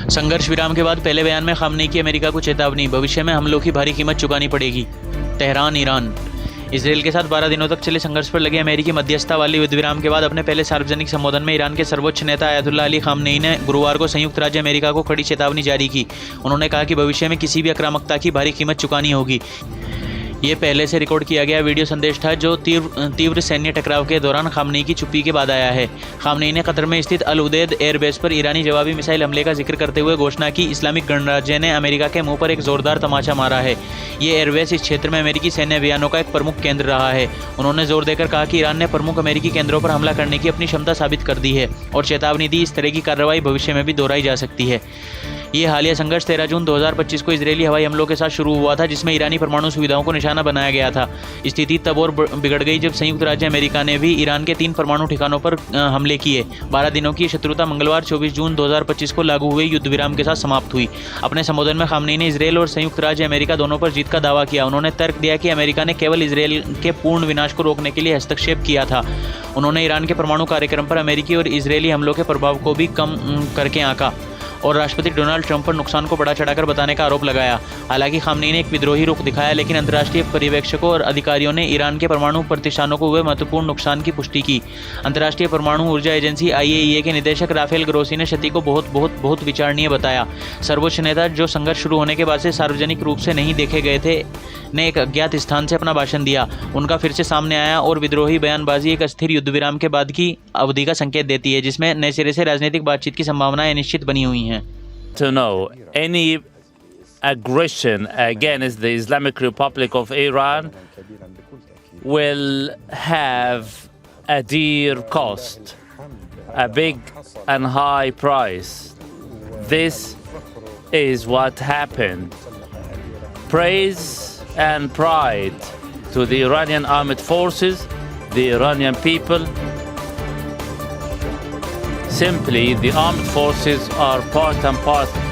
संघर्ष विराम के बाद पहले बयान में खामनेई की अमेरिका को चेतावनी, भविष्य में हमलों की भारी कीमत चुकानी पड़ेगी। Tehran, Iran. इसराइल के साथ 12 दिनों तक चले संघर्ष पर लगे अमेरिकी मध्यस्थता वाले युद्ध विराम के बाद अपने पहले सार्वजनिक संबोधन में ईरान के सर्वोच्च नेता अयातुल्लाह अली खामनेई ने गुरुवार को संयुक्त राज्य अमेरिका को कड़ी चेतावनी जारी की। उन्होंने कहा कि भविष्य में किसी भी आक्रामकता की भारी कीमत चुकानी होगी। ये पहले से रिकॉर्ड किया गया वीडियो संदेश था जो तीव्र सैन्य टकराव के दौरान खामनेई की चुप्पी के बाद आया है। खामनेई ने कतर में स्थित अल उदैद एयरबेस पर ईरानी जवाबी मिसाइल हमले का जिक्र करते हुए घोषणा की, इस्लामिक गणराज्य ने अमेरिका के मुंह पर एक जोरदार तमाचा मारा है। ये एयरबेस इस क्षेत्र में अमेरिकी सैन्य अभियानों का एक प्रमुख केंद्र रहा है। उन्होंने जोर देकर कहा कि ईरान ने प्रमुख अमेरिकी केंद्रों पर हमला करने की अपनी क्षमता साबित कर दी है और चेतावनी दी, इस तरह की कार्रवाई भविष्य में भी दोहराई जा सकती है। ये हालिया संघर्ष 13 जून 2025 को इजरायली हवाई हमलों के साथ शुरू हुआ था, जिसमें ईरानी परमाणु सुविधाओं को निशाना बनाया गया था। स्थिति तब और बिगड़ गई जब संयुक्त राज्य अमेरिका ने भी ईरान के 3 परमाणु ठिकानों पर हमले किए। 12 दिनों की शत्रुता मंगलवार 24 जून 2025 को लागू हुए युद्ध विराम के साथ समाप्त हुई। अपने संबोधन में खामनेई ने इजरायल और संयुक्त राज्य अमेरिका दोनों पर जीत का दावा किया। उन्होंने तर्क दिया कि अमेरिका ने केवल इजरायल के पूर्ण विनाश को रोकने के लिए हस्तक्षेप किया था। उन्होंने ईरान के परमाणु कार्यक्रम पर अमेरिकी और इजरायली हमलों के प्रभाव को भी कम करके आंका और राष्ट्रपति डोनाल्ड ट्रंप पर नुकसान को बढ़ा चढ़ाकर बताने का आरोप लगाया। हालांकि खामनेई ने एक विद्रोही रुख दिखाया, लेकिन अंतर्राष्ट्रीय पर्यवेक्षकों और अधिकारियों ने ईरान के परमाणु प्रतिष्ठानों को हुए महत्वपूर्ण नुकसान की पुष्टि की। अंतर्राष्ट्रीय परमाणु ऊर्जा एजेंसी IAEA के निदेशक राफेल ग्रोसी ने क्षति को बहुत विचारणीय बताया। सर्वोच्च नेता, जो संघर्ष शुरू होने के बाद से सार्वजनिक रूप से नहीं देखे गए थे, ने एक अज्ञात स्थान से अपना भाषण दिया। उनका फिर से सामने आया और विद्रोही बयानबाजी एक अस्थिर युद्ध विराम के बाद की अवधि का संकेत देती है, जिसमें नए सिरे से राजनीतिक बातचीत की संभावनाएं निश्चित बनी हुई हैं। To know any aggression against the Islamic Republic of Iran will have a dear cost, a big and high price. This is what happened. Praise and pride to the Iranian armed forces, the Iranian people. Simply, the armed forces are part and parcel